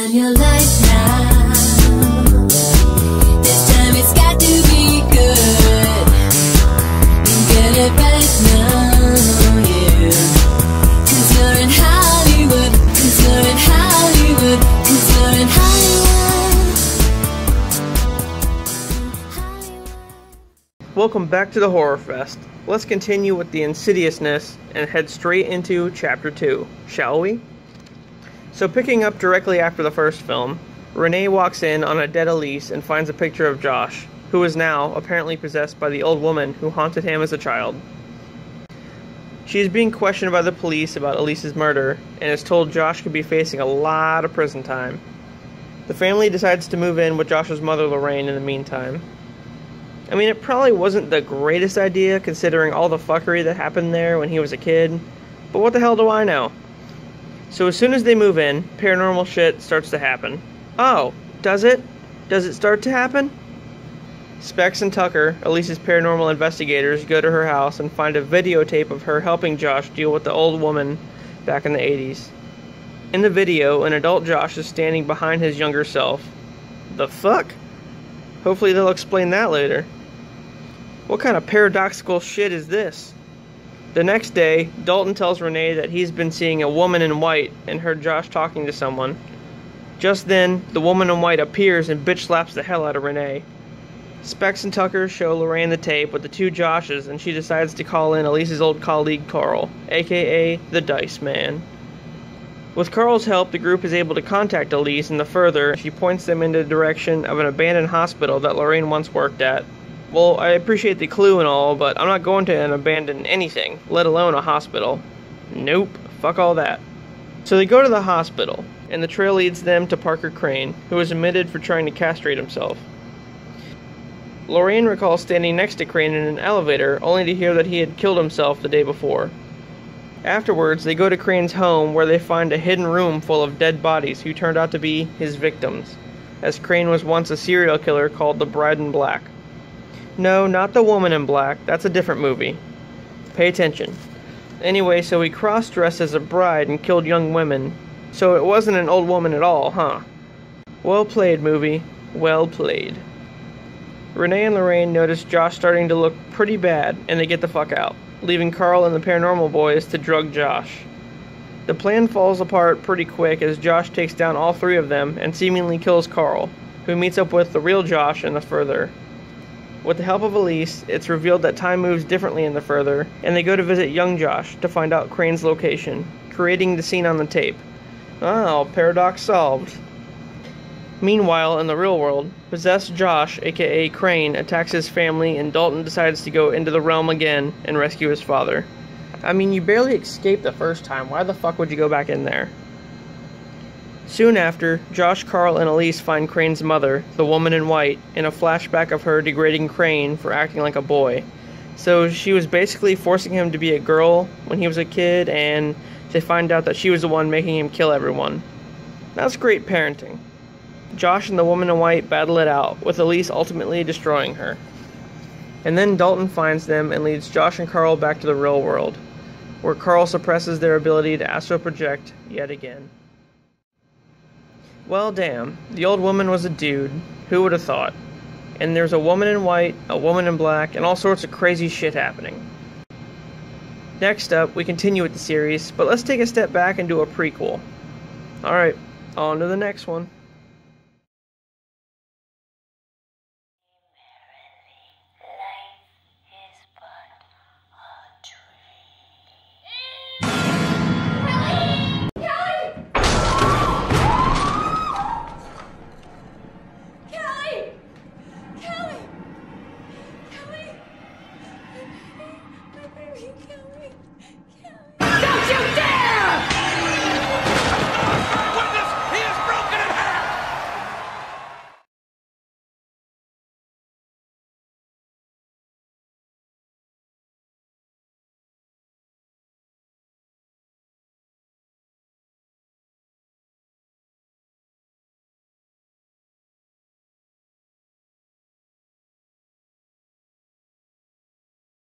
on your life now. This time it's got to be good. Get it right now, yeah. 'Cause you're in Hollywood. 'Cause you're in Hollywood. 'Cause you're in Hollywood. Welcome back to the Horrorfest. Let's continue with the insidiousness and head straight into Chapter 2, shall we? So picking up directly after the first film, Renee walks in on a dead Elise and finds a picture of Josh, who is now apparently possessed by the old woman who haunted him as a child. She is being questioned by the police about Elise's murder and is told Josh could be facing a lot of prison time. The family decides to move in with Josh's mother Lorraine in the meantime. I mean, it probably wasn't the greatest idea considering all the fuckery that happened there when he was a kid, but what the hell do I know? So as soon as they move in, paranormal shit starts to happen. Oh, does it? Does it start to happen? Specs and Tucker, Elise's paranormal investigators, go to her house and find a videotape of her helping Josh deal with the old woman back in the 80s. In the video, an adult Josh is standing behind his younger self. The fuck? Hopefully they'll explain that later. What kind of paradoxical shit is this? The next day, Dalton tells Renee that he's been seeing a woman in white and heard Josh talking to someone. Just then, the woman in white appears and bitch slaps the hell out of Renee. Specs and Tucker show Lorraine the tape with the two Joshes and she decides to call in Elise's old colleague Carl, aka the Dice Man. With Carl's help, the group is able to contact Elise, and the further, she points them in the direction of an abandoned hospital that Lorraine once worked at. Well, I appreciate the clue and all, but I'm not going to an abandoned anything, let alone a hospital. Nope, fuck all that. So they go to the hospital, and the trail leads them to Parker Crane, who was admitted for trying to castrate himself. Lorraine recalls standing next to Crane in an elevator, only to hear that he had killed himself the day before. Afterwards, they go to Crane's home, where they find a hidden room full of dead bodies who turned out to be his victims, as Crane was once a serial killer called the Bride in Black. No, not the Woman in Black, that's a different movie. Pay attention. Anyway, so he cross-dressed as a bride and killed young women, so it wasn't an old woman at all, huh? Well played, movie. Well played. Renee and Lorraine notice Josh starting to look pretty bad, and they get the fuck out, leaving Carl and the paranormal boys to drug Josh. The plan falls apart pretty quick as Josh takes down all three of them and seemingly kills Carl, who meets up with the real Josh in the further. With the help of Elise, it's revealed that time moves differently in the further, and they go to visit young Josh to find out Crane's location, creating the scene on the tape. Oh, paradox solved. Meanwhile, in the real world, possessed Josh, aka Crane, attacks his family and Dalton decides to go into the realm again and rescue his father. I mean, you barely escaped the first time, why the fuck would you go back in there? Soon after, Josh, Carl, and Elise find Crane's mother, the woman in white, in a flashback of her degrading Crane for acting like a boy. So she was basically forcing him to be a girl when he was a kid, and they find out that she was the one making him kill everyone. That's great parenting. Josh and the woman in white battle it out, with Elise ultimately destroying her. And then Dalton finds them and leads Josh and Carl back to the real world, where Carl suppresses their ability to astral project yet again. Well, damn, the old woman was a dude. Who would have thought? And there's a woman in white, a woman in black, and all sorts of crazy shit happening. Next up, we continue with the series, but let's take a step back and do a prequel. Alright, on to the next one.